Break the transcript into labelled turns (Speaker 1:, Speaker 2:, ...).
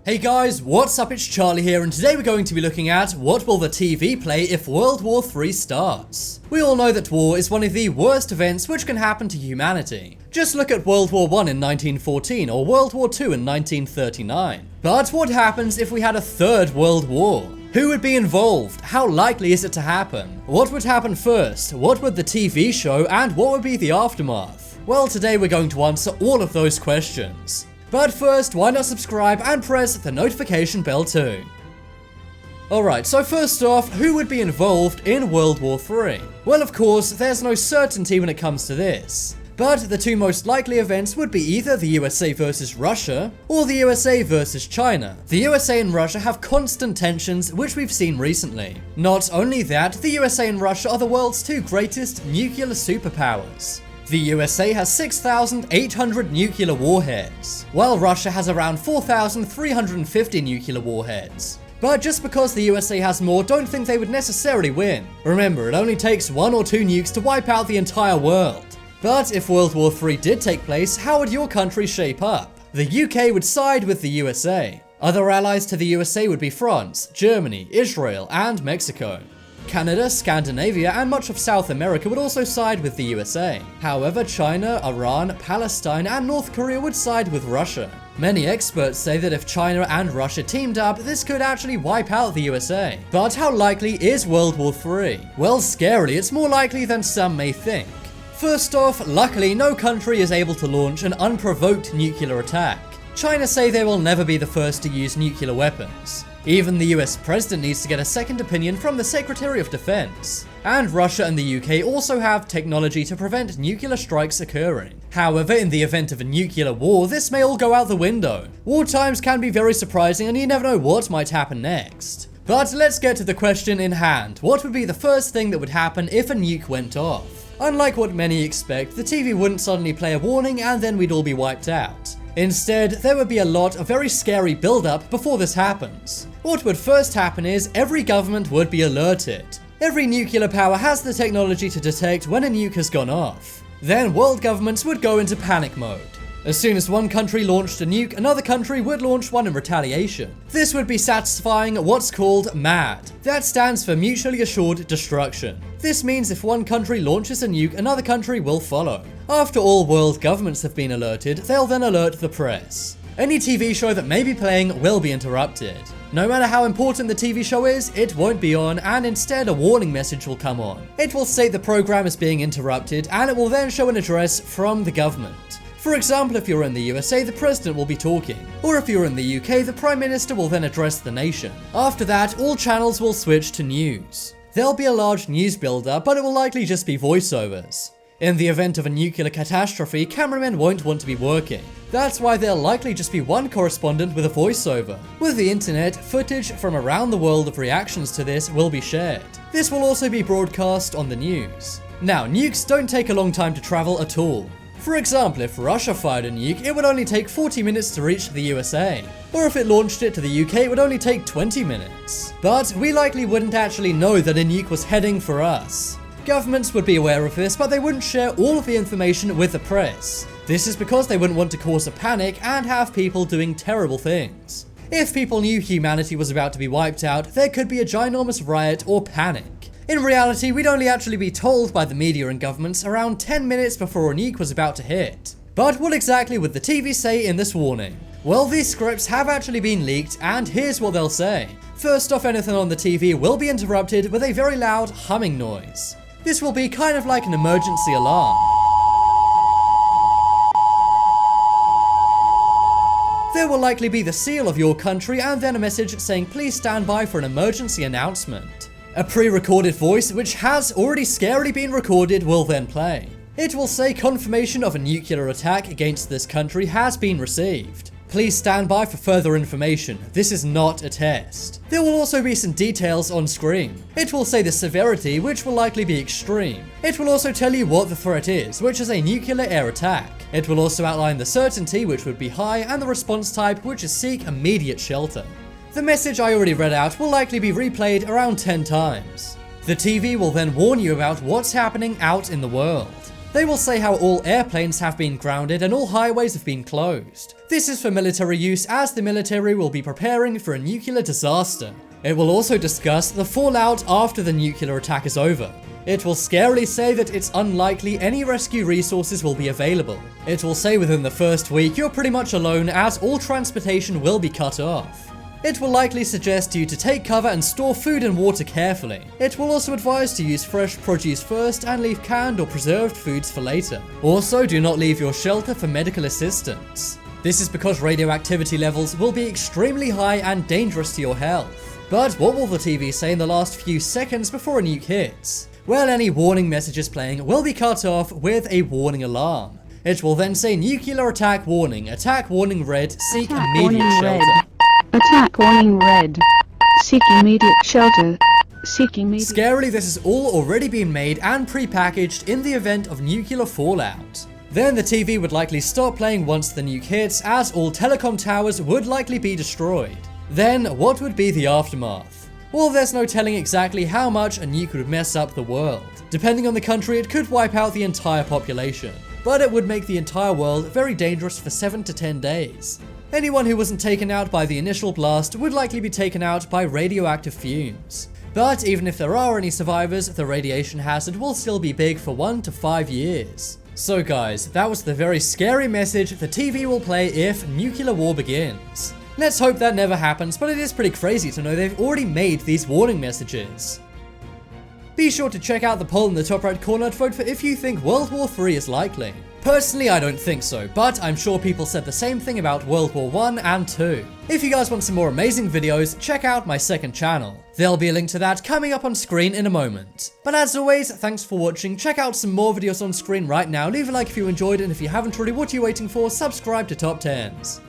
Speaker 1: Hey guys, what's up? It's Charlie here, and today we're going to be looking at what will the TV play if World War III starts. We all know that war is one of the worst events which can happen to humanity. Just look at World War I in 1914 or World War II in 1939. But what happens if we had a third World War? Who would be involved? How likely is it to happen? What would happen first? What would the TV show, and what would be the aftermath? Well, today we're going to answer all of those questions. But first, why not subscribe and press the notification bell too? Alright, so first off, who would be involved in World War III? Well, of course, there's no certainty when it comes to this. But the two most likely events would be either the USA versus Russia, or the USA versus China. The USA and Russia have constant tensions, which we've seen recently. Not only that, the USA and Russia are the world's two greatest nuclear superpowers. The USA has 6,800 nuclear warheads, while Russia has around 4,350 nuclear warheads. But just because the USA has more, don't think they would necessarily win. Remember, it only takes 1 or 2 nukes to wipe out the entire world. But if World War III did take place, how would your country shape up? The UK would side with the USA. Other allies to the USA would be France, Germany, Israel, and Mexico. Canada, Scandinavia, and much of South America would also side with the USA. However, China, Iran, Palestine, and North Korea would side with Russia. Many experts say that if China and Russia teamed up, this could actually wipe out the USA. But how likely is World War III? Well, scarily, it's more likely than some may think. First off, luckily, no country is able to launch an unprovoked nuclear attack. China say they will never be the first to use nuclear weapons. Even the US president needs to get a second opinion from the Secretary of Defense. And Russia and the UK also have technology to prevent nuclear strikes occurring. However, in the event of a nuclear war, this may all go out the window. War times can be very surprising, and you never know what might happen next. But let's get to the question in hand. What would be the first thing that would happen if a nuke went off? Unlike what many expect, the TV wouldn't suddenly play a warning and then we'd all be wiped out. Instead, there would be a lot of very scary build-up before this happens. What would first happen is every government would be alerted. Every nuclear power has the technology to detect when a nuke has gone off. Then world governments would go into panic mode. As soon as one country launched a nuke, another country would launch one in retaliation. This would be satisfying what's called MAD. That stands for Mutually Assured Destruction. This means if one country launches a nuke, another country will follow. After all world governments have been alerted, they'll then alert the press. Any TV show that may be playing will be interrupted. No matter how important the TV show is, it won't be on, and instead a warning message will come on. It will say the program is being interrupted, and it will then show an address from the government. For example, if you're in the USA, the president will be talking. Or if you're in the UK, the Prime Minister will then address the nation. After that, all channels will switch to news. There'll be a large news build-up, but it will likely just be voiceovers. In the event of a nuclear catastrophe, cameramen won't want to be working. That's why there'll likely just be one correspondent with a voiceover. With the internet, footage from around the world of reactions to this will be shared. This will also be broadcast on the news. Now, nukes don't take a long time to travel at all. For example, if Russia fired a nuke, it would only take 40 minutes to reach the USA. Or if it launched it to the UK, it would only take 20 minutes. But we likely wouldn't actually know that a nuke was heading for us. Governments would be aware of this, but they wouldn't share all of the information with the press. This is because they wouldn't want to cause a panic and have people doing terrible things. If people knew humanity was about to be wiped out, there could be a ginormous riot or panic. In reality, we'd only actually be told by the media and governments around 10 minutes before a nuke was about to hit. But what exactly would the TV say in this warning? Well, these scripts have actually been leaked, and here's what they'll say. First off, anything on the TV will be interrupted with a very loud humming noise. This will be kind of like an emergency alarm. There will likely be the seal of your country and then a message saying please stand by for an emergency announcement. A pre-recorded voice, which has already scarily been recorded, will then play. It will say confirmation of a nuclear attack against this country has been received. Please stand by for further information. This is not a test. There will also be some details on screen. It will say the severity, which will likely be extreme. It will also tell you what the threat is, which is a nuclear air attack. It will also outline the certainty, which would be high, and the response type, which is seek immediate shelter. The message I already read out will likely be replayed around 10 times. The TV will then warn you about what's happening out in the world. They will say how all airplanes have been grounded and all highways have been closed. This is for military use, as the military will be preparing for a nuclear disaster. It will also discuss the fallout after the nuclear attack is over. It will scarily say that it's unlikely any rescue resources will be available. It will say within the first week you're pretty much alone, as all transportation will be cut off. It will likely suggest you to take cover and store food and water carefully. It will also advise to use fresh produce first and leave canned or preserved foods for later. Also, do not leave your shelter for medical assistance. This is because radioactivity levels will be extremely high and dangerous to your health. But what will the TV say in the last few seconds before a nuke hits? Well, any warning messages playing will be cut off with a warning alarm. It will then say nuclear attack warning red, seek immediate shelter.
Speaker 2: Attack warning red. Seek immediate shelter. Seek immediate...
Speaker 1: Scarily, this has all already been made and pre-packaged in the event of nuclear fallout. Then the TV would likely stop playing once the nuke hits, as all telecom towers would likely be destroyed. Then, what would be the aftermath? Well, there's no telling exactly how much a nuke would mess up the world. Depending on the country, it could wipe out the entire population. But it would make the entire world very dangerous for 7 to 10 days. Anyone who wasn't taken out by the initial blast would likely be taken out by radioactive fumes. But even if there are any survivors, the radiation hazard will still be big for 1 to 5 years. So guys, that was the very scary message the TV will play if nuclear war begins. Let's hope that never happens, but it is pretty crazy to know they've already made these warning messages. Be sure to check out the poll in the top right corner to vote for if you think World War III is likely. Personally, I don't think so, but I'm sure people said the same thing about World War I and II. If you guys want some more amazing videos, check out my second channel. There'll be a link to that coming up on screen in a moment. But as always, thanks for watching. Check out some more videos on screen right now. Leave a like if you enjoyed it, and if you haven't already, what are you waiting for? Subscribe to Top 10s.